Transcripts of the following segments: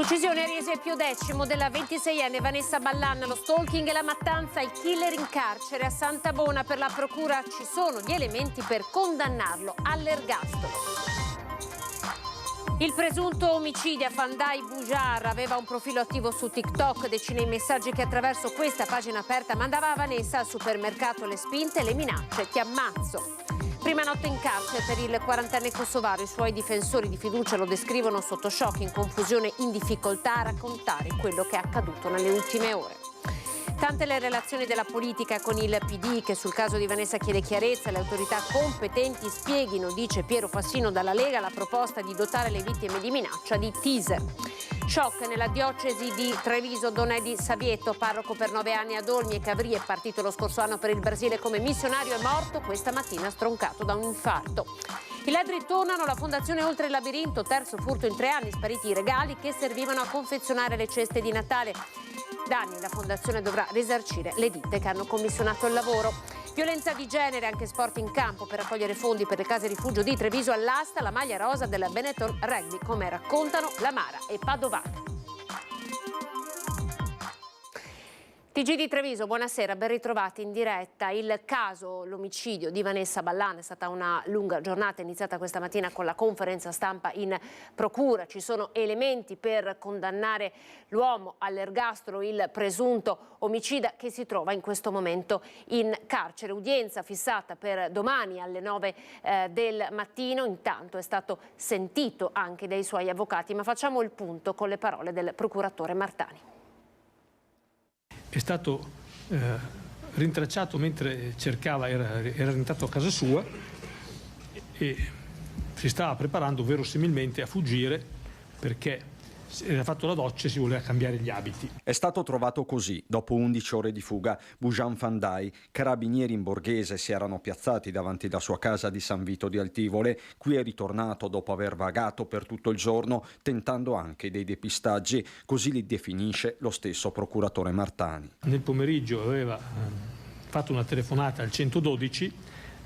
L'uccisione rese più decimo della 26enne Vanessa Ballan, lo stalking e la mattanza, il killer in carcere a Santabona. Per la procura ci sono gli elementi per condannarlo all'ergastolo. Il presunto omicidio Fandai Bujar aveva un profilo attivo su TikTok, decine i messaggi che attraverso questa pagina aperta mandava a Vanessa al supermercato, le spinte e le minacce: ti ammazzo. Prima notte in carcere per il 40enne kosovaro. I suoi difensori di fiducia lo descrivono sotto shock, in confusione, in difficoltà a raccontare quello che è accaduto nelle ultime ore. Tante le relazioni della politica con il PD, che sul caso di Vanessa chiede chiarezza. Le autorità competenti spieghino, dice Piero Fassino dalla Lega, la proposta di dotare le vittime di minaccia di teaser. Shock nella diocesi di Treviso. Don Edi Savietto, parroco per 9 anni ad Olmi e Cavrie, partito lo scorso anno per il Brasile come missionario, è morto questa mattina stroncato da un infarto. I ladri tornano alla Fondazione Oltre il Labirinto, terzo furto in 3 anni, spariti i regali che servivano a confezionare le ceste di Natale. Da anni la Fondazione dovrà risarcire le ditte che hanno commissionato il lavoro. Violenza di genere, anche sport in campo. Per raccogliere fondi per le case rifugio di Treviso all'asta la maglia rosa della Benetton Rugby, come raccontano Lamara e Padovani. TG di Treviso, buonasera, ben ritrovati in diretta. Il caso, l'omicidio di Vanessa Ballan, è stata una lunga giornata iniziata questa mattina con la conferenza stampa in procura. Ci sono elementi per condannare l'uomo all'ergastolo, il presunto omicida che si trova in questo momento in carcere. Udienza fissata per domani alle 9 del mattino. Intanto è stato sentito anche dai suoi avvocati, ma facciamo il punto con le parole del procuratore Martani. È stato rintracciato mentre cercava, era rientrato a casa sua e si stava preparando verosimilmente a fuggire perché era fatto la doccia e si voleva cambiare gli abiti. È stato trovato così, dopo 11 ore di fuga, Bujar Fandai. Carabinieri in borghese si erano piazzati davanti alla sua casa di San Vito di Altivole. Qui è ritornato dopo aver vagato per tutto il giorno, tentando anche dei depistaggi, così li definisce lo stesso procuratore Martani. Nel pomeriggio aveva fatto una telefonata al 112,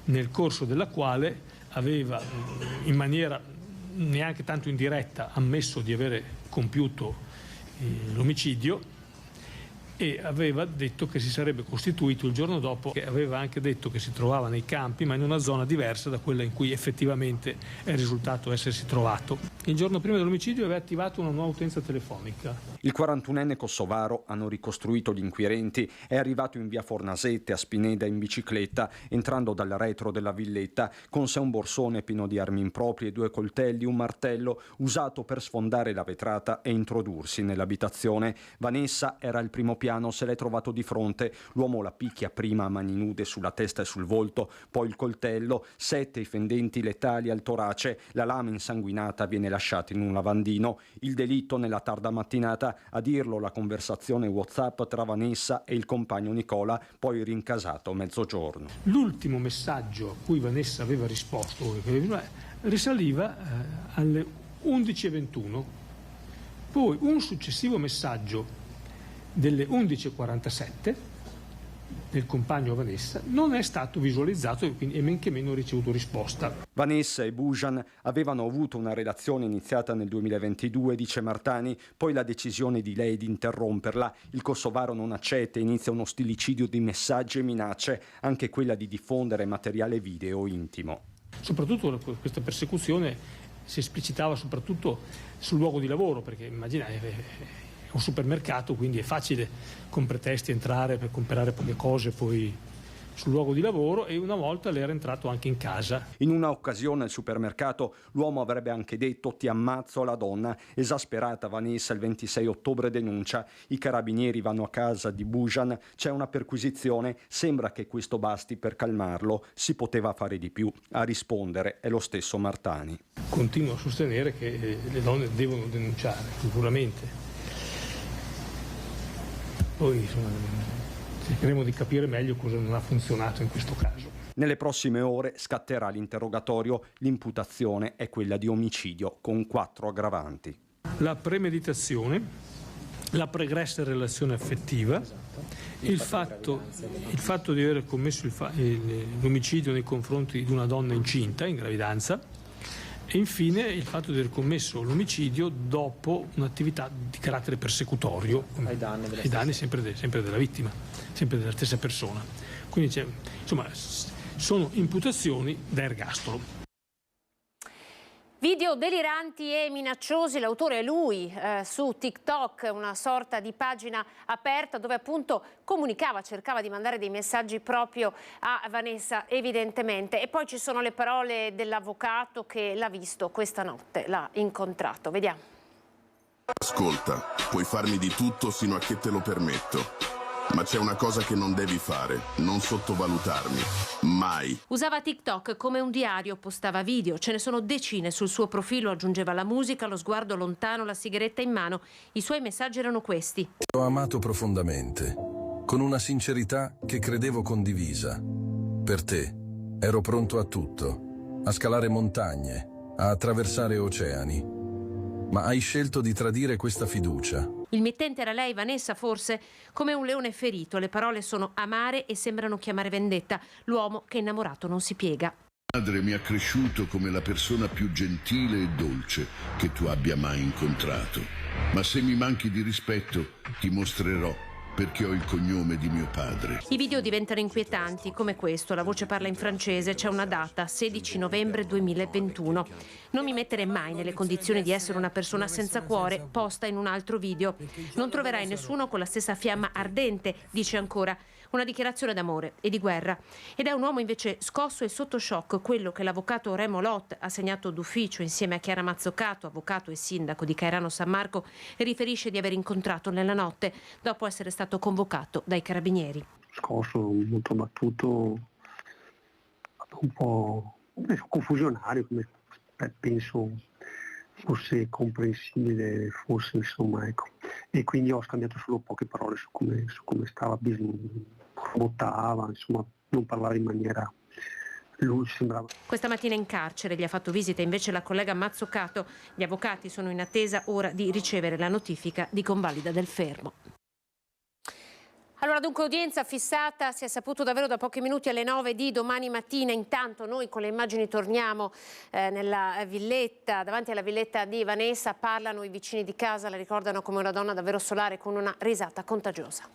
nel corso della quale aveva in maniera neanche tanto in diretta ammesso di avere compiuto l'omicidio e aveva detto che si sarebbe costituito il giorno dopo, e aveva anche detto che si trovava nei campi ma in una zona diversa da quella in cui effettivamente è risultato essersi trovato. Il giorno prima dell'omicidio aveva attivato una nuova utenza telefonica. Il 41enne kosovaro, hanno ricostruito gli inquirenti, è arrivato in via Fornasette a Spineda in bicicletta, entrando dal retro della villetta con sé un borsone pieno di armi improprie, 2 coltelli, un martello usato per sfondare la vetrata e introdursi nell'abitazione. Vanessa era al primo piano, se l'è trovato di fronte. L'uomo la picchia prima a mani nude sulla testa e sul volto, poi il coltello, 7 i fendenti letali al torace, la lama insanguinata viene lasciata in un lavandino. Il delitto nella tarda mattinata, a dirlo la conversazione WhatsApp tra Vanessa e il compagno Nicola, poi rincasato a mezzogiorno. L'ultimo messaggio a cui Vanessa aveva risposto risaliva alle 11:21, poi un successivo messaggio delle 11:47 del compagno Vanessa non è stato visualizzato e men che meno ricevuto risposta. Vanessa e Bujar avevano avuto una relazione iniziata nel 2022, dice Martani, poi la decisione di lei di interromperla. Il kosovaro non accetta e inizia uno stillicidio di messaggi e minacce, anche quella di diffondere materiale video intimo. Soprattutto questa persecuzione si esplicitava soprattutto sul luogo di lavoro, perché immagina è un supermercato, quindi è facile con pretesti entrare per comprare poche cose poi sul luogo di lavoro, e una volta le era entrato anche in casa. In una occasione al supermercato l'uomo avrebbe anche detto "ti ammazzo" alla donna. Esasperata Vanessa il 26 ottobre denuncia. I carabinieri vanno a casa di Bujar, c'è una perquisizione, sembra che questo basti per calmarlo, si poteva fare di più. A rispondere è lo stesso Martani. Continuo a sostenere che le donne devono denunciare, sicuramente. Poi cercheremo di capire meglio cosa non ha funzionato in questo caso. Nelle prossime ore scatterà l'interrogatorio. L'imputazione è quella di omicidio con 4 aggravanti. La premeditazione, la pregressa relazione affettiva, il fatto di aver commesso l'omicidio nei confronti di una donna incinta in gravidanza E infine il fatto di aver commesso l'omicidio dopo un'attività di carattere persecutorio ai danni sempre della vittima, sempre della stessa persona. Quindi insomma, sono imputazioni da ergastolo. Video deliranti e minacciosi, l'autore è lui, su TikTok, una sorta di pagina aperta dove appunto cercava di mandare dei messaggi proprio a Vanessa evidentemente. E poi ci sono le parole dell'avvocato che l'ha visto questa notte, l'ha incontrato. Vediamo. Ascolta, puoi farmi di tutto sino a che te lo permetto. Ma c'è una cosa che non devi fare, non sottovalutarmi, mai. Usava TikTok come un diario, postava video, ce ne sono decine sul suo profilo, aggiungeva la musica, lo sguardo lontano, la sigaretta in mano. I suoi messaggi erano questi. Ti ho amato profondamente, con una sincerità che credevo condivisa. Per te ero pronto a tutto, a scalare montagne, a attraversare oceani. Ma hai scelto di tradire questa fiducia. Il mittente era lei, Vanessa, forse? Come un leone ferito, le parole sono amare e sembrano chiamare vendetta. L'uomo che innamorato non si piega. Mia madre mi ha cresciuto come la persona più gentile e dolce che tu abbia mai incontrato. Ma se mi manchi di rispetto, ti mostrerò perché ho il cognome di mio padre. I video diventano inquietanti, come questo. La voce parla in francese, c'è una data, 16 novembre 2021. Non mi mettere mai nelle condizioni di essere una persona senza cuore, posta in un altro video. Non troverai nessuno con la stessa fiamma ardente, dice ancora. Una dichiarazione d'amore e di guerra. Ed è un uomo invece scosso e sotto shock, quello che l'avvocato Remo Lot ha segnato d'ufficio insieme a Chiara Mazzoccato, avvocato e sindaco di Cairano San Marco, e riferisce di aver incontrato nella notte dopo essere stato convocato dai carabinieri. Scosso, molto battuto, un po' confusionario, come penso fosse comprensibile, forse insomma, ecco. E quindi ho scambiato solo poche parole su come stava, bottava, insomma, non parlava in maniera. Lui sembrava. Questa mattina in carcere gli ha fatto visita invece la collega Mazzoccato. Gli avvocati sono in attesa ora di ricevere la notifica di convalida del fermo. Allora, dunque, udienza fissata, si è saputo davvero da pochi minuti alle 9 di domani mattina. Intanto noi con le immagini torniamo nella villetta, davanti alla villetta di Vanessa. Parlano i vicini di casa, la ricordano come una donna davvero solare con una risata contagiosa.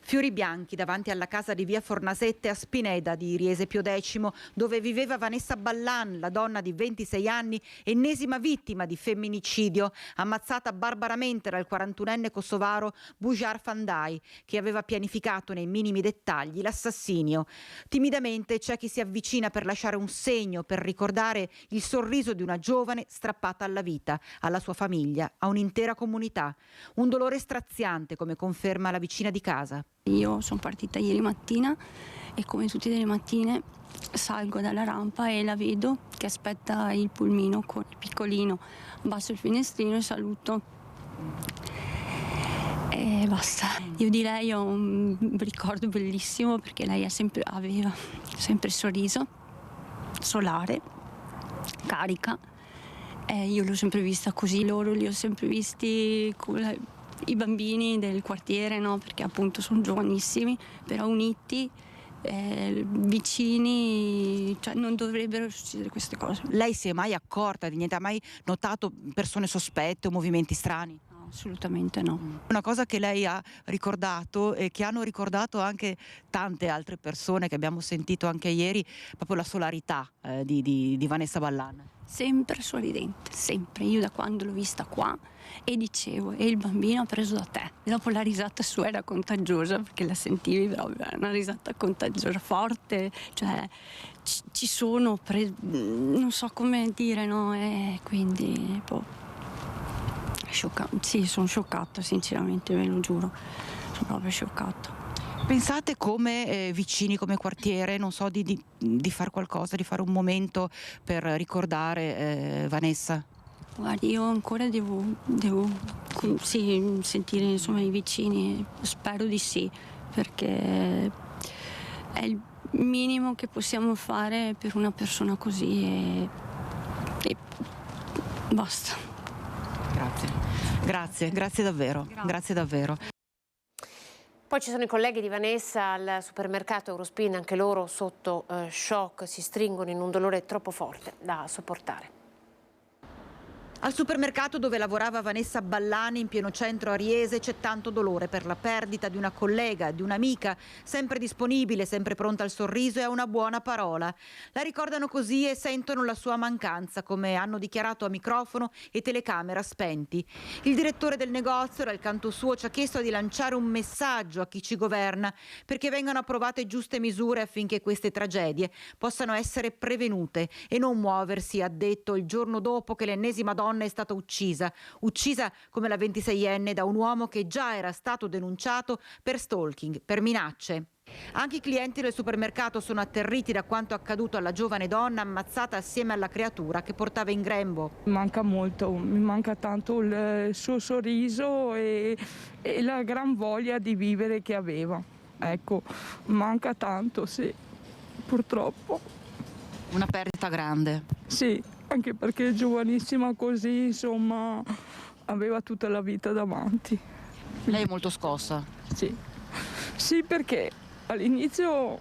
Fiori bianchi davanti alla casa di via Fornasette a Spineda di Riese Pio X, dove viveva Vanessa Ballan, la donna di 26 anni, ennesima vittima di femminicidio, ammazzata barbaramente dal 41enne kosovaro Bujar Fandaj, che aveva pianificato nei minimi dettagli l'assassinio. Timidamente c'è chi si avvicina per lasciare un segno, per ricordare il sorriso di una giovane strappata alla vita, alla sua famiglia, a un'intera comunità. Un dolore straziante, come conferma la vicina di casa. Io sono partita ieri mattina e come tutte le mattine salgo dalla rampa e la vedo che aspetta il pulmino con il piccolino. Abbasso il finestrino e saluto. E basta. Io di lei ho un ricordo bellissimo perché lei aveva sempre sorriso, solare, carica. Io l'ho sempre vista così, loro li ho sempre visti con i bambini del quartiere, no? Perché appunto sono giovanissimi, però uniti, vicini, cioè non dovrebbero succedere queste cose. Lei si è mai accorta di niente? Ha mai notato persone sospette o movimenti strani? No, assolutamente no. Una cosa che lei ha ricordato e che hanno ricordato anche tante altre persone che abbiamo sentito anche ieri, proprio la solarità di Vanessa Ballan. Sempre sorridente, sempre. Io da quando l'ho vista qua e dicevo, e il bambino ha preso da te. E dopo la risata sua era contagiosa, perché la sentivi proprio, era una risata contagiosa, forte, cioè ci sono, non so come dire, no? E quindi, sì, sono scioccata, sinceramente, ve lo giuro, sono proprio scioccata. Pensate come vicini, come quartiere, non so, di fare qualcosa, di fare un momento per ricordare Vanessa? Guardi, io ancora devo sì, sentire insomma i vicini, spero di sì, perché è il minimo che possiamo fare per una persona così e basta. Grazie davvero, grazie davvero. Poi ci sono i colleghi di Vanessa al supermercato Eurospin, anche loro sotto shock, si stringono in un dolore troppo forte da sopportare. Al supermercato dove lavorava Vanessa Ballani, in pieno centro a Riese, c'è tanto dolore per la perdita di una collega, di un'amica, sempre disponibile, sempre pronta al sorriso e a una buona parola. La ricordano così e sentono la sua mancanza, come hanno dichiarato a microfono e telecamera spenti. Il direttore del negozio, dal canto suo, ci ha chiesto di lanciare un messaggio a chi ci governa perché vengano approvate giuste misure affinché queste tragedie possano essere prevenute e non muoversi, ha detto, il giorno dopo che l'ennesima donna è stata uccisa come la 26enne da un uomo che già era stato denunciato per stalking, per minacce. Anche i clienti del supermercato sono atterriti da quanto accaduto alla giovane donna ammazzata assieme alla creatura che portava in grembo. Manca molto, mi manca tanto il suo sorriso e la gran voglia di vivere che aveva. Ecco, manca tanto, sì, purtroppo. Una perdita grande. Sì, anche perché è giovanissima così, insomma, aveva tutta la vita davanti. Lei è molto scossa? Sì, perché all'inizio,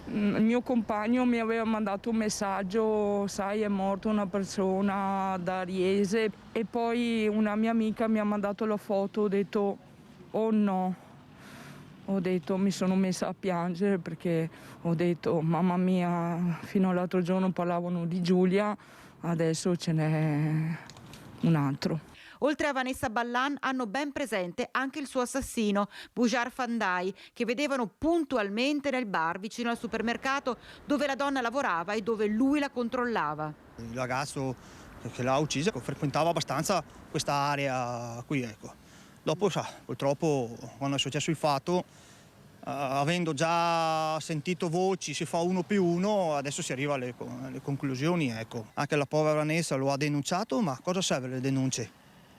il mio compagno mi aveva mandato un messaggio, sai, è morta una persona da Riese, e poi una mia amica mi ha mandato la foto, ho detto, oh no. Ho detto, mi sono messa a piangere perché ho detto, mamma mia, fino all'altro giorno parlavano di Giulia, adesso ce n'è un altro. Oltre a Vanessa Ballan hanno ben presente anche il suo assassino, Bujar Fandai, che vedevano puntualmente nel bar vicino al supermercato dove la donna lavorava e dove lui la controllava. Il ragazzo che l'ha uccisa frequentava abbastanza questa area qui, ecco. Dopo, purtroppo, quando è successo il fatto, avendo già sentito voci, si fa 1 più 1, adesso si arriva alle conclusioni, ecco. Anche la povera Vanessa lo ha denunciato, ma cosa serve le denunce?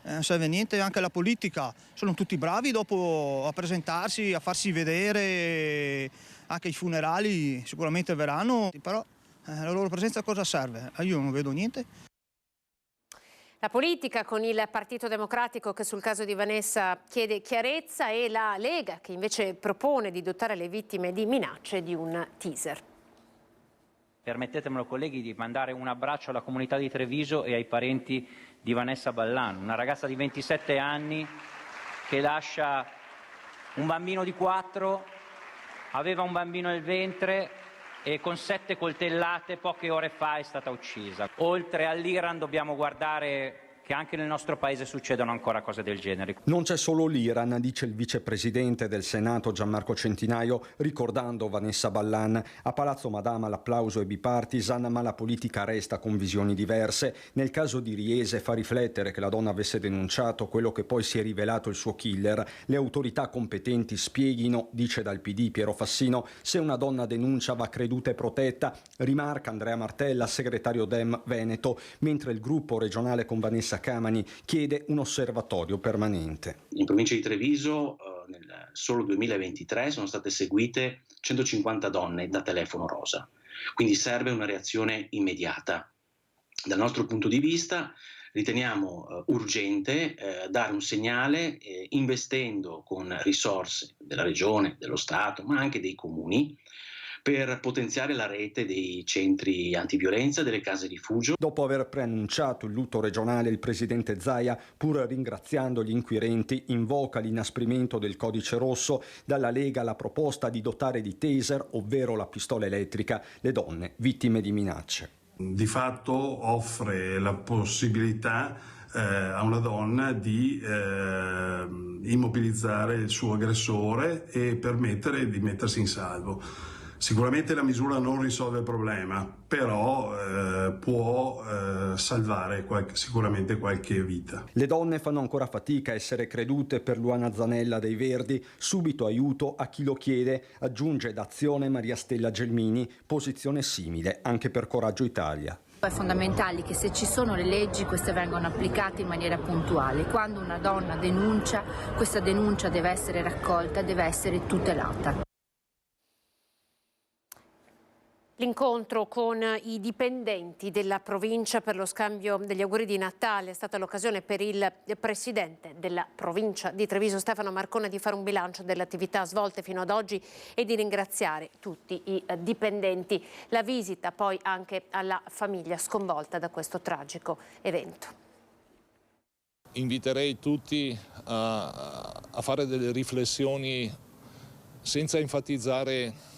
Non serve niente, anche la politica, sono tutti bravi dopo a presentarsi, a farsi vedere, anche i funerali sicuramente verranno, però la loro presenza cosa serve? Io non vedo niente. La politica con il Partito Democratico che sul caso di Vanessa chiede chiarezza e la Lega che invece propone di dotare le vittime di minacce di un teaser. Permettetemelo colleghi di mandare un abbraccio alla comunità di Treviso e ai parenti di Vanessa Ballan, una ragazza di 27 anni che lascia un bambino di 4, aveva un bambino nel ventre e con 7 coltellate poche ore fa è stata uccisa. Oltre all'Iran dobbiamo guardare che anche nel nostro paese succedono ancora cose del genere. Non c'è solo l'Iran, dice il vicepresidente del Senato Gianmarco Centinaio, ricordando Vanessa Ballan. A Palazzo Madama l'applauso è bipartisan, ma la politica resta con visioni diverse. Nel caso di Riese fa riflettere che la donna avesse denunciato quello che poi si è rivelato il suo killer. Le autorità competenti spieghino, dice dal PD Piero Fassino, se una donna denuncia va creduta e protetta, rimarca Andrea Martella, segretario Dem Veneto, mentre il gruppo regionale con Vanessa Camani chiede un osservatorio permanente. In provincia di Treviso nel solo 2023 sono state seguite 150 donne da telefono rosa, quindi serve una reazione immediata. Dal nostro punto di vista riteniamo urgente dare un segnale investendo con risorse della Regione, dello Stato, ma anche dei comuni, per potenziare la rete dei centri antiviolenza, delle case rifugio. Dopo aver preannunciato il lutto regionale, il presidente Zaia, pur ringraziando gli inquirenti, invoca l'inasprimento del codice rosso. Dalla Lega la proposta di dotare di taser, ovvero la pistola elettrica, le donne vittime di minacce. Di fatto offre la possibilità a una donna di immobilizzare il suo aggressore e permettere di mettersi in salvo. Sicuramente la misura non risolve il problema, però può salvare sicuramente qualche vita. Le donne fanno ancora fatica a essere credute per Luana Zanella dei Verdi, subito aiuto a chi lo chiede, aggiunge d'Azione Maria Stella Gelmini, posizione simile anche per Coraggio Italia. È fondamentale che se ci sono le leggi queste vengano applicate in maniera puntuale. Quando una donna denuncia, questa denuncia deve essere raccolta, deve essere tutelata. L'incontro con i dipendenti della provincia per lo scambio degli auguri di Natale è stata l'occasione per il presidente della provincia di Treviso, Stefano Marcona, di fare un bilancio delle attività svolte fino ad oggi e di ringraziare tutti i dipendenti. La visita poi anche alla famiglia sconvolta da questo tragico evento. Inviterei tutti a fare delle riflessioni senza enfatizzare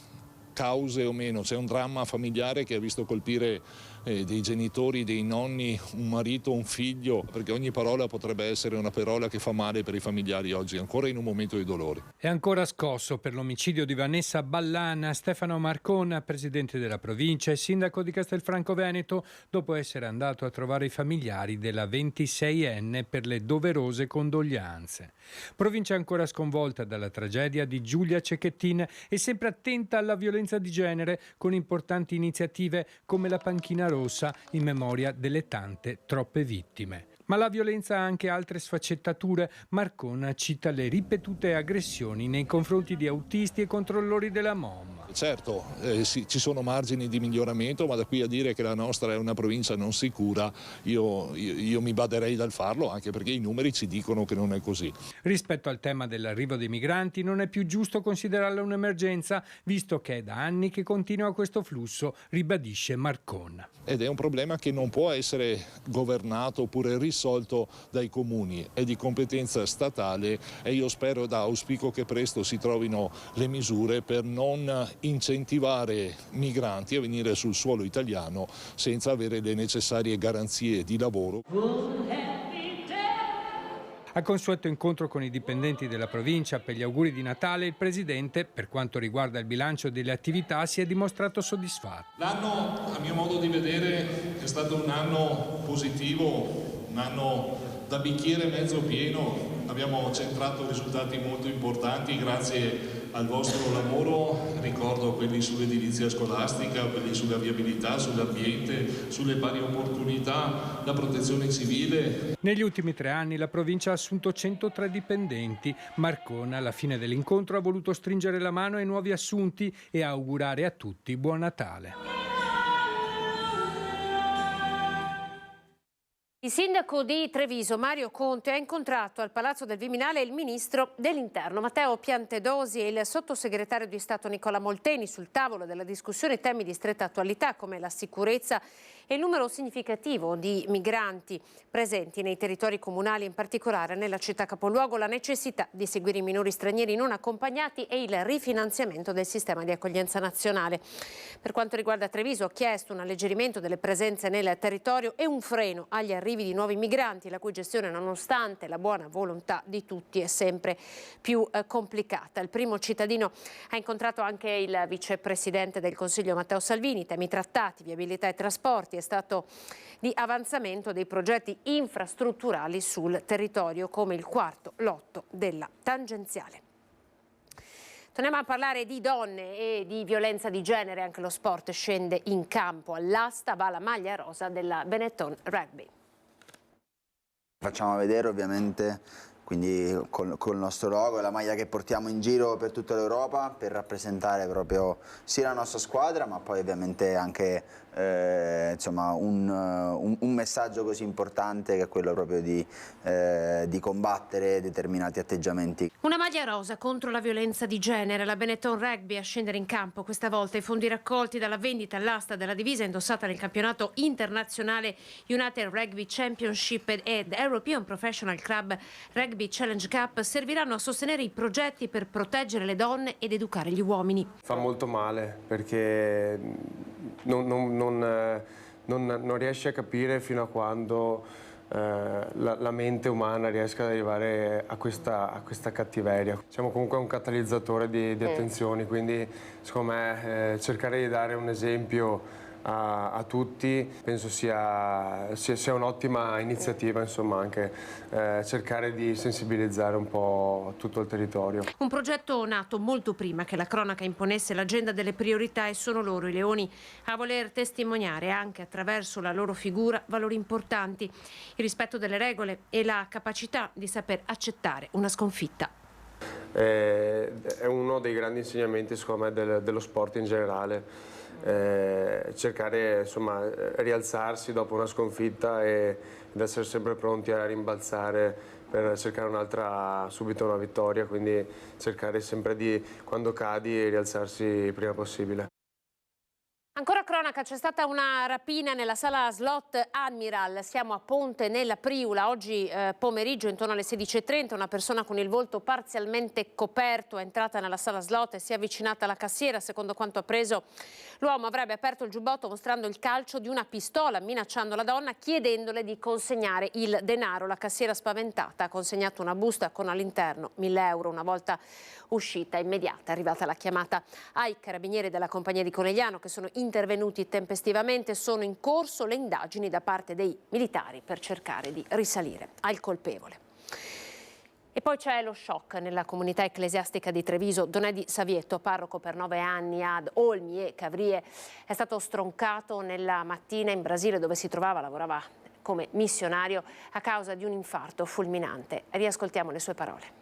cause o meno. C'è un dramma familiare che ha visto colpire dei genitori, dei nonni, un marito, un figlio, perché ogni parola potrebbe essere una parola che fa male per i familiari oggi, ancora in un momento di dolore. È ancora scosso per l'omicidio di Vanessa Ballan Stefano Marcona, presidente della provincia e sindaco di Castelfranco Veneto, dopo essere andato a trovare i familiari della 26enne per le doverose condoglianze. Provincia ancora sconvolta dalla tragedia di Giulia Cecchettin e sempre attenta alla violenza di genere, con importanti iniziative come la panchina rossa in memoria delle tante, troppe vittime. Ma la violenza ha anche altre sfaccettature. Marcona cita le ripetute aggressioni nei confronti di autisti e controllori della MOM. Certo, sì, ci sono margini di miglioramento, ma da qui a dire che la nostra è una provincia non sicura, io mi baderei dal farlo, anche perché i numeri ci dicono che non è così. Rispetto al tema dell'arrivo dei migranti, non è più giusto considerarla un'emergenza, visto che è da anni che continua questo flusso, ribadisce Marcona. Ed è un problema che non può essere governato oppure risolto dai comuni, è di competenza statale e io spero ed auspico che presto si trovino le misure per non incentivare migranti a venire sul suolo italiano senza avere le necessarie garanzie di lavoro. Al consueto incontro con i dipendenti della provincia per gli auguri di Natale, il presidente, per quanto riguarda il bilancio delle attività, si è dimostrato soddisfatto. L'anno, a mio modo di vedere, è stato un anno positivo, un anno da bicchiere mezzo pieno. Abbiamo centrato risultati molto importanti grazie al vostro lavoro, ricordo quelli sull'edilizia scolastica, quelli sulla viabilità, sull'ambiente, sulle pari opportunità, la protezione civile. Negli ultimi 3 anni la provincia ha assunto 103 dipendenti. Marcona alla fine dell'incontro ha voluto stringere la mano ai nuovi assunti e augurare a tutti buon Natale. Il sindaco di Treviso, Mario Conte, ha incontrato al Palazzo del Viminale il ministro dell'Interno, Matteo Piantedosi, e il sottosegretario di Stato Nicola Molteni. Sul tavolo della discussione temi di stretta attualità come la sicurezza e il numero significativo di migranti presenti nei territori comunali, in particolare nella città capoluogo, la necessità di seguire i minori stranieri non accompagnati e il rifinanziamento del sistema di accoglienza nazionale. Per quanto riguarda Treviso, ha chiesto un alleggerimento delle presenze nel territorio e un freno agli arrivi di nuovi migranti, la cui gestione, nonostante la buona volontà di tutti, è sempre più complicata. Il primo cittadino ha incontrato anche il vicepresidente del Consiglio Matteo Salvini. Temi trattati, viabilità e trasporti, è stato di avanzamento dei progetti infrastrutturali sul territorio, come il quarto lotto della tangenziale. Torniamo a parlare di donne e di violenza di genere. Anche lo sport scende in campo. All'asta va la maglia rosa della Benetton Rugby. Facciamo vedere ovviamente, quindi col nostro logo e la maglia che portiamo in giro per tutta l'Europa per rappresentare proprio sia la nostra squadra, ma poi ovviamente anche insomma un messaggio così importante, che è quello proprio di combattere determinati atteggiamenti. Una maglia rosa contro la violenza di genere. La Benetton Rugby a scendere in campo questa volta. I fondi raccolti dalla vendita all'asta della divisa indossata nel campionato internazionale United Rugby Championship ed European Professional Club Rugby Challenge Cup serviranno a sostenere i progetti per proteggere le donne ed educare gli uomini. Fa molto male perché non riesci a capire fino a quando la mente umana riesca ad arrivare a questa cattiveria. Siamo comunque un catalizzatore di attenzioni, quindi secondo me cercare di dare un esempio a tutti penso sia un'ottima iniziativa, insomma, anche cercare di sensibilizzare un po' tutto il territorio. Un progetto nato molto prima che la cronaca imponesse l'agenda delle priorità, e sono loro i leoni a voler testimoniare anche attraverso la loro figura valori importanti, il rispetto delle regole e la capacità di saper accettare una sconfitta. È uno dei grandi insegnamenti, secondo me, dello sport in generale. cercare insomma rialzarsi dopo una sconfitta ed essere sempre pronti a rimbalzare per cercare subito una vittoria, quindi cercare sempre di, quando cadi, rialzarsi il prima possibile. Ancora cronaca, c'è stata una rapina nella sala slot Admiral, siamo a Ponte nella Priula, oggi pomeriggio intorno alle 16:30 una persona con il volto parzialmente coperto è entrata nella sala slot e si è avvicinata alla cassiera. Secondo quanto appreso l'uomo avrebbe aperto il giubbotto mostrando il calcio di una pistola, minacciando la donna, chiedendole di consegnare il denaro. La cassiera spaventata ha consegnato una busta con all'interno 1.000 euro. Una volta uscita immediata è arrivata la chiamata ai carabinieri della compagnia di Conegliano che sono intervenuti tempestivamente. Sono in corso le indagini da parte dei militari per cercare di risalire al colpevole. E poi c'è lo shock nella comunità ecclesiastica di Treviso. Donedi Savietto, parroco per 9 anni ad Olmi e Cavrie, è stato stroncato nella mattina in Brasile dove si trovava, lavorava come missionario a causa di un infarto fulminante. Riascoltiamo le sue parole.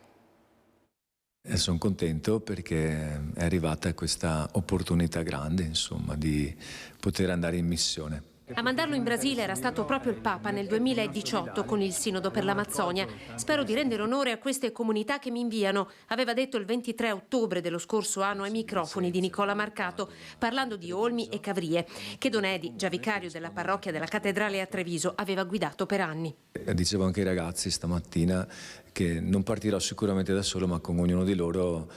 Sono contento perché è arrivata questa opportunità grande, insomma, di poter andare in missione. A mandarlo in Brasile era stato proprio il Papa nel 2018 con il Sinodo per l'Amazzonia. Spero di rendere onore a queste comunità che mi inviano, aveva detto il 23 ottobre dello scorso anno ai microfoni di Nicola Marcato, parlando di Olmi e Cavrie, che Donedi, già vicario della parrocchia della Cattedrale a Treviso, aveva guidato per anni. Dicevo anche ai ragazzi stamattina che non partirò sicuramente da solo, ma con ognuno di loro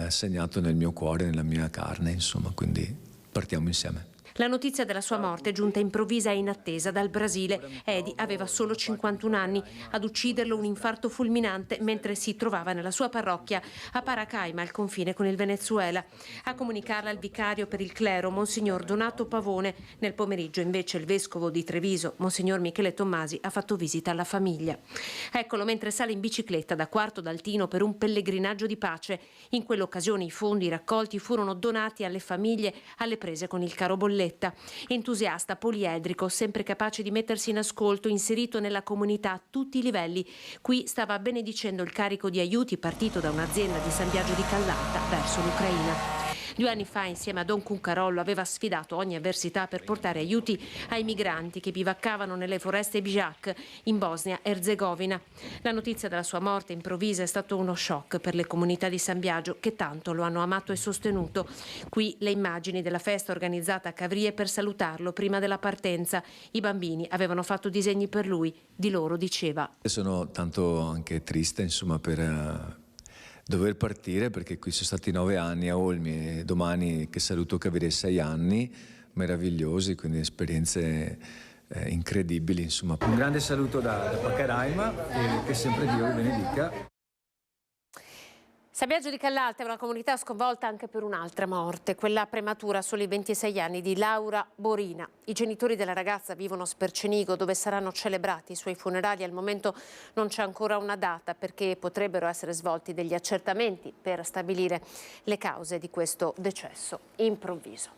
segnato nel mio cuore, nella mia carne, insomma, quindi partiamo insieme. La notizia della sua morte è giunta improvvisa e inattesa dal Brasile. Edi aveva solo 51 anni. Ad ucciderlo un infarto fulminante mentre si trovava nella sua parrocchia a Paracaima, al confine con il Venezuela. A comunicarla il vicario per il clero, Monsignor Donato Pavone. Nel pomeriggio invece il vescovo di Treviso, Monsignor Michele Tommasi, ha fatto visita alla famiglia. Eccolo mentre sale in bicicletta da Quarto d'Altino per un pellegrinaggio di pace. In quell'occasione i fondi raccolti furono donati alle famiglie alle prese con il caro bolletta. Entusiasta, poliedrico, sempre capace di mettersi in ascolto, inserito nella comunità a tutti i livelli. Qui stava benedicendo il carico di aiuti partito da un'azienda di San Biagio di Callalta verso l'Ucraina. 2 anni fa, insieme a Don Cuncarollo, aveva sfidato ogni avversità per portare aiuti ai migranti che bivaccavano nelle foreste Bijak in Bosnia-Erzegovina. La notizia della sua morte improvvisa è stato uno shock per le comunità di San Biagio che tanto lo hanno amato e sostenuto. Qui le immagini della festa organizzata a Cavrie per salutarlo prima della partenza. I bambini avevano fatto disegni per lui, di loro diceva: Sono tanto anche triste, insomma, per dover partire, perché qui sono stati 9 anni a Olmi e domani che saluto Cavrie 6 anni, meravigliosi, quindi esperienze incredibili, insomma. Un grande saluto da Pacaraima e che sempre Dio vi benedica. San Biagio di Callalta è una comunità sconvolta anche per un'altra morte, quella prematura a soli 26 anni di Laura Borina. I genitori della ragazza vivono a Spercenigo, dove saranno celebrati i suoi funerali. Al momento non c'è ancora una data perché potrebbero essere svolti degli accertamenti per stabilire le cause di questo decesso improvviso.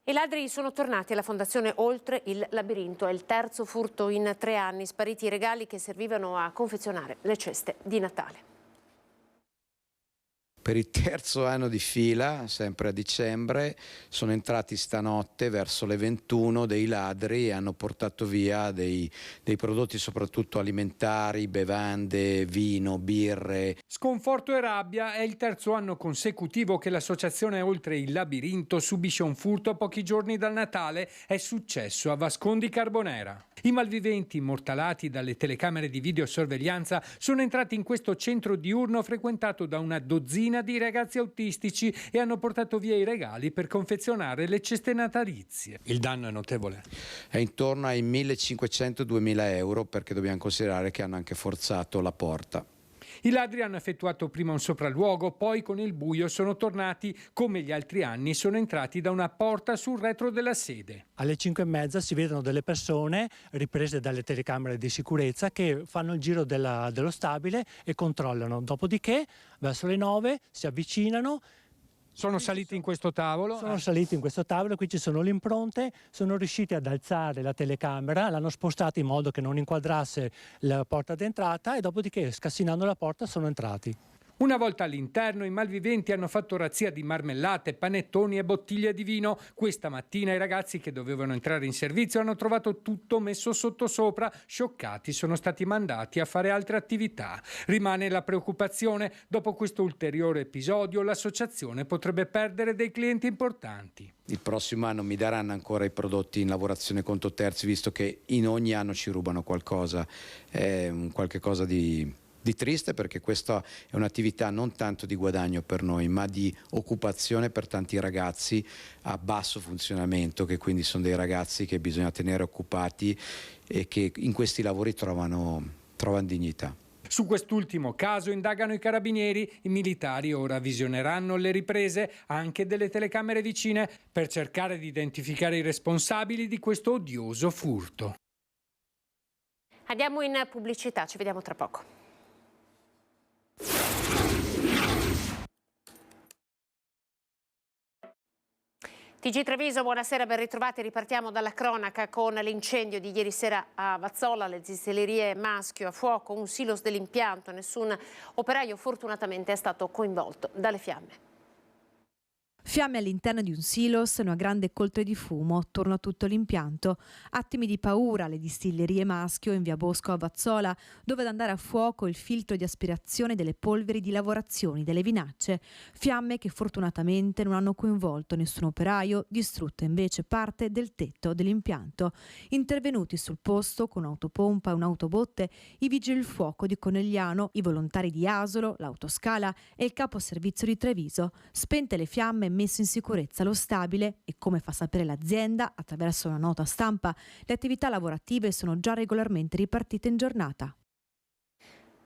I ladri sono tornati alla Fondazione Oltre il Labirinto. È il terzo furto in 3 anni, spariti i regali che servivano a confezionare le ceste di Natale. Per il terzo anno di fila, sempre a dicembre, sono entrati stanotte verso le 21 dei ladri e hanno portato via dei prodotti soprattutto alimentari, bevande, vino, birre. Sconforto e rabbia. È il terzo anno consecutivo che l'associazione Oltre il Labirinto subisce un furto a pochi giorni dal Natale. È successo a Vascondi Carbonera. I malviventi, immortalati dalle telecamere di videosorveglianza, sono entrati in questo centro diurno frequentato da una dozzina di ragazzi autistici e hanno portato via i regali per confezionare le ceste natalizie. Il danno è notevole. È intorno ai 1.500-2.000 euro, perché dobbiamo considerare che hanno anche forzato la porta. I ladri hanno effettuato prima un sopralluogo, poi con il buio sono tornati. Come gli altri anni sono entrati da una porta sul retro della sede. Alle 5:30 si vedono delle persone riprese dalle telecamere di sicurezza che fanno il giro dello stabile e controllano. Dopodiché verso le 9 si avvicinano. Sono saliti in questo tavolo? Sono saliti in questo tavolo, qui ci sono le impronte, sono riusciti ad alzare la telecamera, l'hanno spostata in modo che non inquadrasse la porta d'entrata e dopodiché, scassinando la porta, sono entrati. Una volta all'interno, i malviventi hanno fatto razzia di marmellate, panettoni e bottiglie di vino. Questa mattina i ragazzi che dovevano entrare in servizio hanno trovato tutto messo sottosopra. Scioccati, sono stati mandati a fare altre attività. Rimane la preoccupazione. Dopo questo ulteriore episodio, l'associazione potrebbe perdere dei clienti importanti. Il prossimo anno mi daranno ancora i prodotti in lavorazione conto terzi, visto che in ogni anno ci rubano qualcosa. È qualche cosa di triste, perché questa è un'attività non tanto di guadagno per noi, ma di occupazione per tanti ragazzi a basso funzionamento, che quindi sono dei ragazzi che bisogna tenere occupati e che in questi lavori trovano dignità. Su quest'ultimo caso indagano i carabinieri. I militari ora visioneranno le riprese anche delle telecamere vicine per cercare di identificare i responsabili di questo odioso furto. Andiamo in pubblicità, ci vediamo tra poco. TG Treviso, buonasera, ben ritrovati. Ripartiamo dalla cronaca con l'incendio di ieri sera a Vazzola, le distillerie Maschio a fuoco, un silos dell'impianto, nessun operaio fortunatamente è stato coinvolto dalle fiamme. Fiamme all'interno di un silos e una grande coltre di fumo attorno a tutto l'impianto. Attimi di paura alle distillerie Maschio in via Bosco a Vazzola, dove ad andare a fuoco il filtro di aspirazione delle polveri di lavorazioni delle vinacce. Fiamme che fortunatamente non hanno coinvolto nessun operaio, distrutta invece parte del tetto dell'impianto. Intervenuti sul posto con un'autopompa e un'autobotte i vigili del fuoco di Conegliano, i volontari di Asolo, l'autoscala e il capo servizio di Treviso. Spente le fiamme, messo in sicurezza lo stabile e, come fa sapere l'azienda attraverso una nota stampa, le attività lavorative sono già regolarmente ripartite in giornata.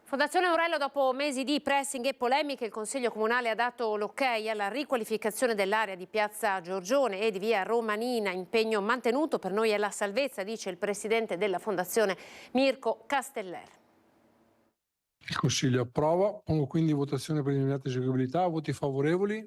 Fondazione Morello, dopo mesi di pressing e polemiche, il Consiglio Comunale ha dato l'ok alla riqualificazione dell'area di Piazza Giorgione e di via Romanina. Impegno mantenuto, per noi è la salvezza, dice il presidente della Fondazione Mirko Casteller. Il Consiglio approva, pongo quindi in votazione per l'immediata eseguibilità. Voti favorevoli?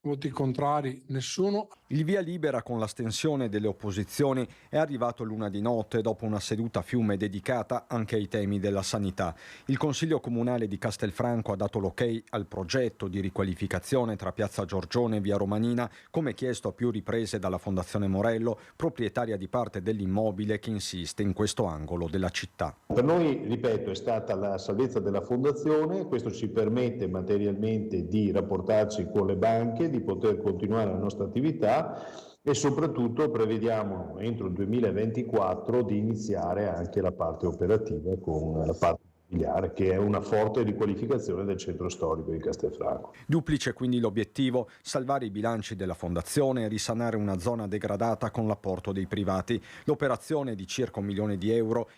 Voti contrari? Nessuno. Il via libera con l'astensione delle opposizioni è arrivato l'una di notte dopo una seduta a fiume dedicata anche ai temi della sanità. Il Consiglio Comunale di Castelfranco ha dato l'ok al progetto di riqualificazione tra Piazza Giorgione e via Romanina, come chiesto a più riprese dalla Fondazione Morello, proprietaria di parte dell'immobile che insiste in questo angolo della città. Per noi, ripeto, è stata la salvezza della Fondazione, questo ci permette materialmente di rapportarci con le banche, di poter continuare la nostra attività e soprattutto prevediamo entro il 2024 di iniziare anche la parte operativa con la parte immobiliare, che è una forte riqualificazione del centro storico di Castelfranco. Duplice quindi l'obiettivo: salvare i bilanci della fondazione e risanare una zona degradata con l'apporto dei privati. L'operazione di circa €1 milione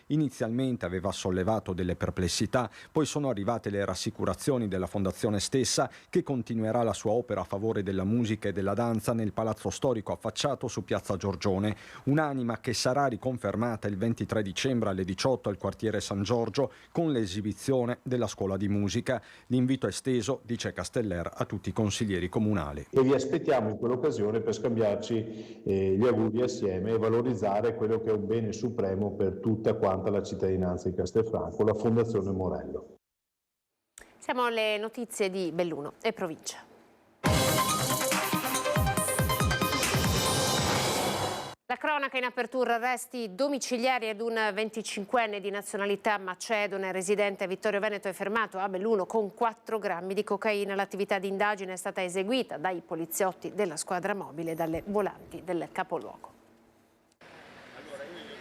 inizialmente aveva sollevato delle perplessità, poi sono arrivate le rassicurazioni della fondazione stessa, che continuerà la sua opera a favore della musica e della danza nel palazzo storico affacciato su Piazza Giorgione, un'anima che sarà riconfermata il 23 dicembre alle 18 al quartiere San Giorgio con le esibizione della scuola di musica. L'invito è esteso, dice Casteller, a tutti i consiglieri comunali. E vi aspettiamo in quell'occasione per scambiarci gli auguri assieme e valorizzare quello che è un bene supremo per tutta quanta la cittadinanza di Castelfranco, la Fondazione Morello. Siamo alle notizie di Belluno e provincia. La cronaca in apertura: arresti domiciliari ad un 25enne di nazionalità macedone residente a Vittorio Veneto è fermato a Belluno con 4 grammi di cocaina. L'attività di indagine è stata eseguita dai poliziotti della squadra mobile e dalle volanti del capoluogo.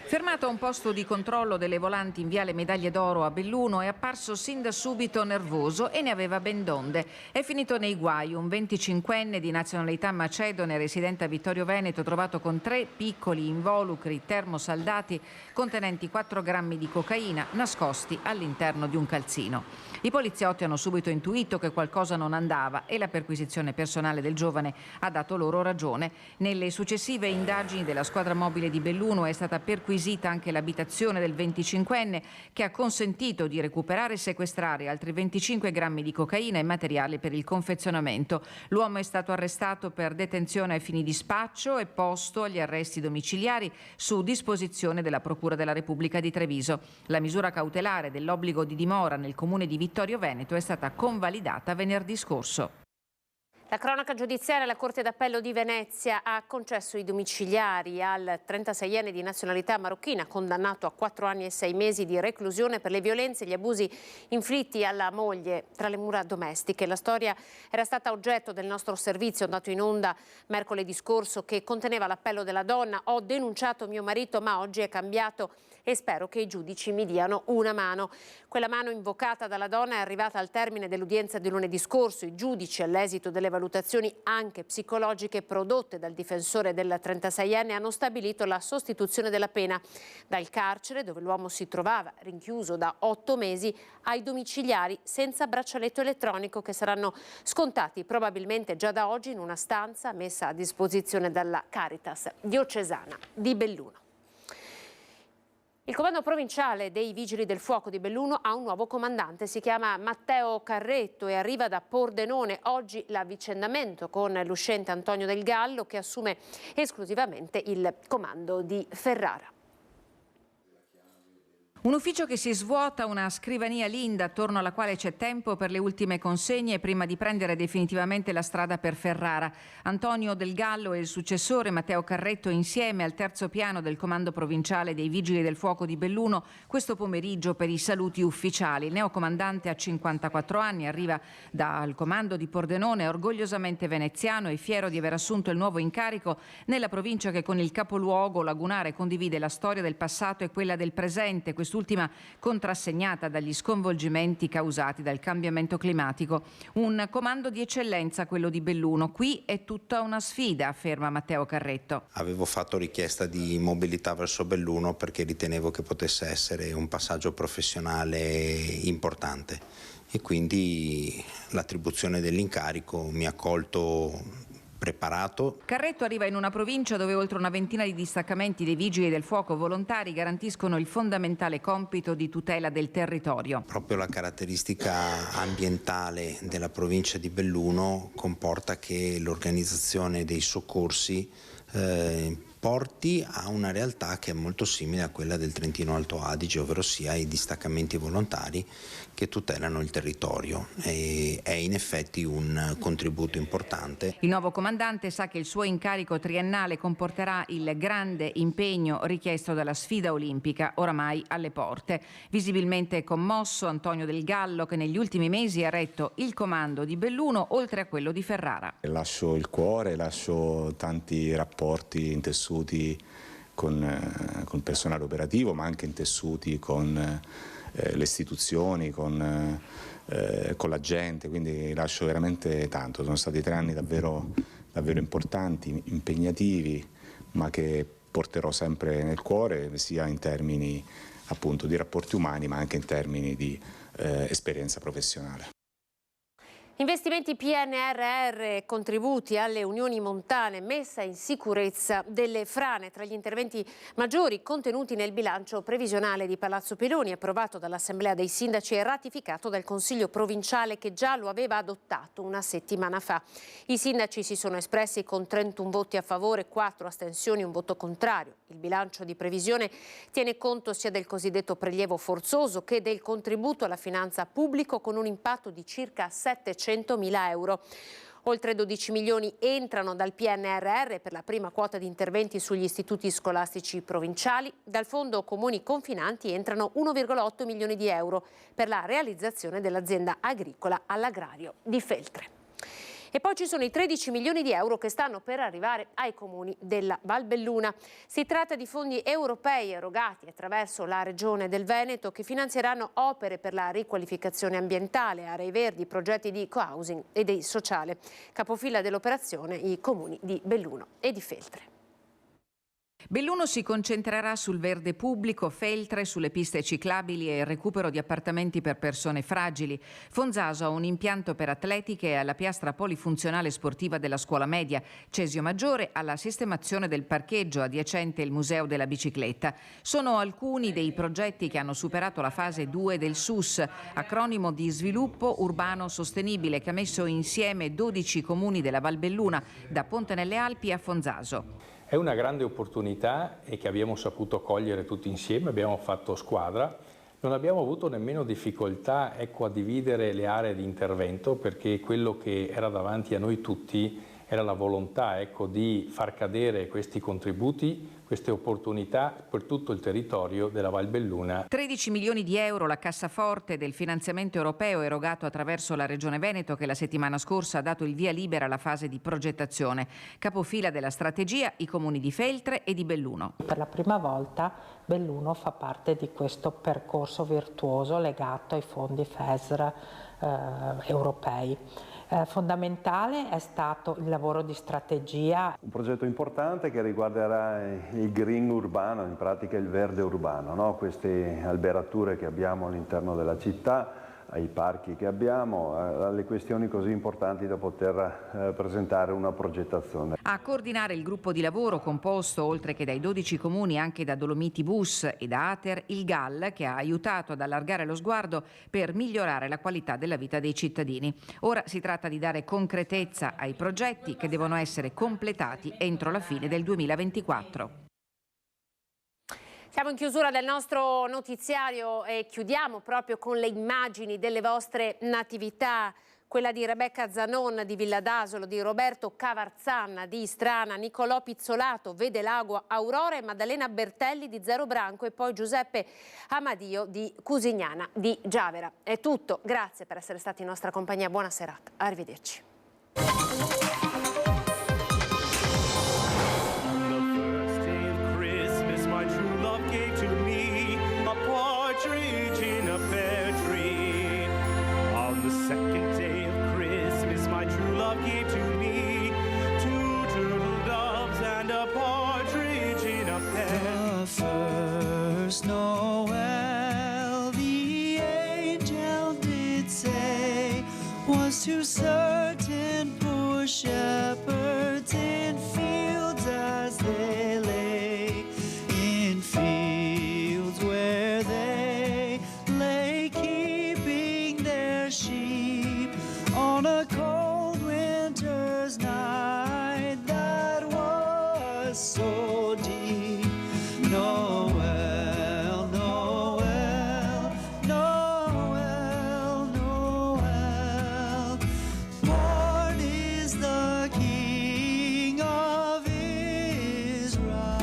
Fermato a un posto di controllo delle volanti in viale Medaglie d'Oro a Belluno, è apparso sin da subito nervoso e ne aveva ben donde. È finito nei guai un 25enne di nazionalità macedone residente a Vittorio Veneto, trovato con 3 piccoli involucri termosaldati contenenti 4 grammi di cocaina nascosti all'interno di un calzino. I poliziotti hanno subito intuito che qualcosa non andava e la perquisizione personale del giovane ha dato loro ragione. Nelle successive indagini della squadra mobile di Belluno è stata perquisita acquisita anche l'abitazione del 25enne che ha consentito di recuperare e sequestrare altri 25 grammi di cocaina e materiale per il confezionamento. L'uomo è stato arrestato per detenzione ai fini di spaccio e posto agli arresti domiciliari su disposizione della Procura della Repubblica di Treviso. La misura cautelare dell'obbligo di dimora nel comune di Vittorio Veneto è stata convalidata venerdì scorso. La cronaca giudiziaria, la Corte d'Appello di Venezia ha concesso i domiciliari al 36enne di nazionalità marocchina, condannato a 4 anni e 6 mesi di reclusione per le violenze e gli abusi inflitti alla moglie tra le mura domestiche. La storia era stata oggetto del nostro servizio andato in onda mercoledì scorso, che conteneva l'appello della donna: ho denunciato mio marito ma oggi è cambiato e spero che i giudici mi diano una mano. Quella mano invocata dalla donna è arrivata al termine dell'udienza di lunedì scorso. I giudici, all'esito delle valutazioni anche psicologiche prodotte dal difensore del 36enne, hanno stabilito la sostituzione della pena dal carcere, dove l'uomo si trovava rinchiuso da 8 mesi, ai domiciliari senza braccialetto elettronico, che saranno scontati probabilmente già da oggi in una stanza messa a disposizione dalla Caritas diocesana di Belluno. Il comando provinciale dei Vigili del Fuoco di Belluno ha un nuovo comandante, si chiama Matteo Carretto e arriva da Pordenone. Oggi l'avvicendamento con l'uscente Antonio Del Gallo, che assume esclusivamente il comando di Ferrara. Un ufficio che si svuota, una scrivania linda attorno alla quale c'è tempo per le ultime consegne prima di prendere definitivamente la strada per Ferrara. Antonio Del Gallo e il successore Matteo Carretto insieme al terzo piano del comando provinciale dei Vigili del Fuoco di Belluno questo pomeriggio per i saluti ufficiali. Il neocomandante ha 54 anni, arriva dal comando di Pordenone, orgogliosamente veneziano e fiero di aver assunto il nuovo incarico nella provincia che con il capoluogo lagunare condivide la storia del passato e quella del presente, quest'ultima contrassegnata dagli sconvolgimenti causati dal cambiamento climatico. Un comando di eccellenza quello di Belluno. Qui è tutta una sfida, afferma Matteo Carretto. Avevo fatto richiesta di mobilità verso Belluno perché ritenevo che potesse essere un passaggio professionale importante e quindi l'attribuzione dell'incarico mi ha colto preparato. Carretto arriva in una provincia dove oltre una ventina di distaccamenti dei Vigili del Fuoco volontari garantiscono il fondamentale compito di tutela del territorio. Proprio la caratteristica ambientale della provincia di Belluno comporta che l'organizzazione dei soccorsi porti a una realtà che è molto simile a quella del Trentino Alto Adige, ovvero sia i distaccamenti volontari che tutelano il territorio, e è in effetti un contributo importante. Il nuovo comandante sa che il suo incarico triennale comporterà il grande impegno richiesto dalla sfida olimpica oramai alle porte. Visibilmente commosso Antonio Del Gallo, che negli ultimi mesi ha retto il comando di Belluno oltre a quello di Ferrara. Lascio il cuore, lascio tanti rapporti intessuti con il personale operativo, ma anche intessuti con le istituzioni, con la gente, quindi lascio veramente tanto. Sono stati 3 anni davvero importanti, impegnativi, ma che porterò sempre nel cuore, sia in termini appunto di rapporti umani, ma anche in termini di esperienza professionale. Investimenti PNRR, contributi alle unioni montane, messa in sicurezza delle frane, tra gli interventi maggiori contenuti nel bilancio previsionale di Palazzo Peloni, approvato dall'Assemblea dei Sindaci e ratificato dal Consiglio provinciale, che già lo aveva adottato una settimana fa. I sindaci si sono espressi con 31 voti a favore, 4 astensioni e un voto contrario. Il bilancio di previsione tiene conto sia del cosiddetto prelievo forzoso che del contributo alla finanza pubblica, con un impatto di circa 700.000 euro. Oltre 12 milioni entrano dal PNRR per la prima quota di interventi sugli istituti scolastici provinciali. Dal Fondo Comuni Confinanti entrano 1,8 milioni di euro per la realizzazione dell'azienda agricola all'agrario di Feltre. E poi ci sono i 13 milioni di euro che stanno per arrivare ai comuni della Val Belluna. Si tratta di fondi europei erogati attraverso la Regione del Veneto, che finanzieranno opere per la riqualificazione ambientale, aree verdi, progetti di co-housing e di sociale. Capofila dell'operazione i comuni di Belluno e di Feltre. Belluno si concentrerà sul verde pubblico, Feltre sulle piste ciclabili e il recupero di appartamenti per persone fragili. Fonzaso ha un impianto per atletiche e alla piastra polifunzionale sportiva della scuola media. Cesio Maggiore alla sistemazione del parcheggio adiacente il Museo della Bicicletta. Sono alcuni dei progetti che hanno superato la fase 2 del SUS, acronimo di Sviluppo Urbano Sostenibile, che ha messo insieme 12 comuni della Val Belluna, da Ponte nelle Alpi a Fonzaso. È una grande opportunità e che abbiamo saputo cogliere tutti insieme, abbiamo fatto squadra, non abbiamo avuto nemmeno difficoltà a dividere le aree di intervento, perché quello che era davanti a noi tutti era la volontà di far cadere questi contributi, queste opportunità per tutto il territorio della Val Belluna. 13 milioni di euro la cassaforte del finanziamento europeo erogato attraverso la Regione Veneto, che la settimana scorsa ha dato il via libera alla fase di progettazione. Capofila della strategia i comuni di Feltre e di Belluno. Per la prima volta Belluno fa parte di questo percorso virtuoso legato ai fondi FESR europei. Fondamentale è stato il lavoro di strategia. Un progetto importante che riguarderà il green urbano, in pratica il verde urbano, no? Queste alberature che abbiamo all'interno della città, ai parchi che abbiamo, alle questioni così importanti da poter presentare una progettazione. A coordinare il gruppo di lavoro, composto oltre che dai 12 comuni anche da Dolomiti Bus e da Ater, il GAL, che ha aiutato ad allargare lo sguardo per migliorare la qualità della vita dei cittadini. Ora si tratta di dare concretezza ai progetti che devono essere completati entro la fine del 2024. Siamo in chiusura del nostro notiziario e chiudiamo proprio con le immagini delle vostre natività, quella di Rebecca Zanon di Villadasolo, di Roberto Cavarzanna di Istrana, Nicolò Pizzolato, Vede Lago Aurora e Maddalena Bertelli di Zero Branco e poi Giuseppe Amadio di Cusignana di Giavera. È tutto, grazie per essere stati in nostra compagnia, buona serata, arrivederci. First Noel, the angel did say, was to certain poor shepherds in fields as they lay, in fields where they lay keeping their sheep on a cold winter's night that was so deep. Noel, Noel, Noel, Noel, born is the King of Israel.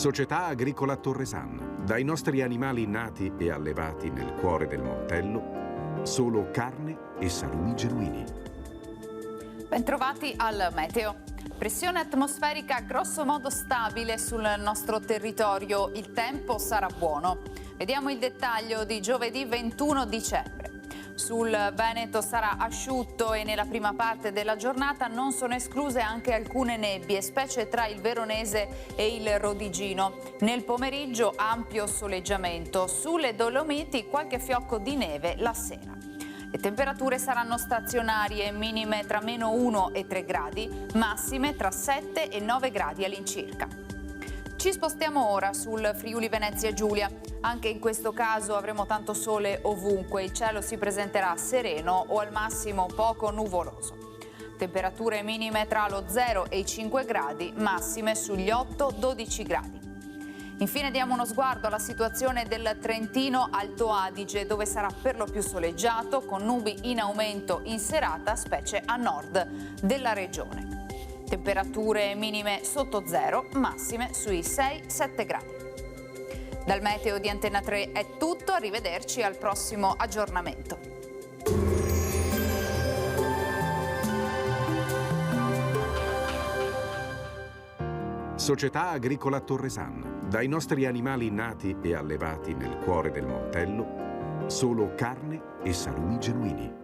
Società Agricola Torresanna. Dai nostri animali nati e allevati nel cuore del Montello, solo carne e salumi genuini. Bentrovati al meteo. Pressione atmosferica grossomodo stabile sul nostro territorio. Il tempo sarà buono. Vediamo il dettaglio di giovedì 21 dicembre. Sul Veneto sarà asciutto e nella prima parte della giornata non sono escluse anche alcune nebbie, specie tra il Veronese e il Rodigino. Nel pomeriggio ampio soleggiamento. Sulle Dolomiti qualche fiocco di neve la sera. Le temperature saranno stazionarie, minime tra -1 e 3 gradi, massime tra 7 e 9 gradi all'incirca. Ci spostiamo ora sul Friuli Venezia Giulia. Anche in questo caso avremo tanto sole ovunque, il cielo si presenterà sereno o al massimo poco nuvoloso. Temperature minime tra lo 0 e i 5 gradi, massime sugli 8-12 gradi. Infine diamo uno sguardo alla situazione del Trentino Alto Adige, dove sarà per lo più soleggiato, con nubi in aumento in serata, specie a nord della regione. Temperature minime sotto 0, massime sui 6-7 gradi. Dal meteo di Antenna 3 è tutto, arrivederci al prossimo aggiornamento. Società Agricola Torresan. Dai nostri animali nati e allevati nel cuore del Montello, solo carne e salumi genuini.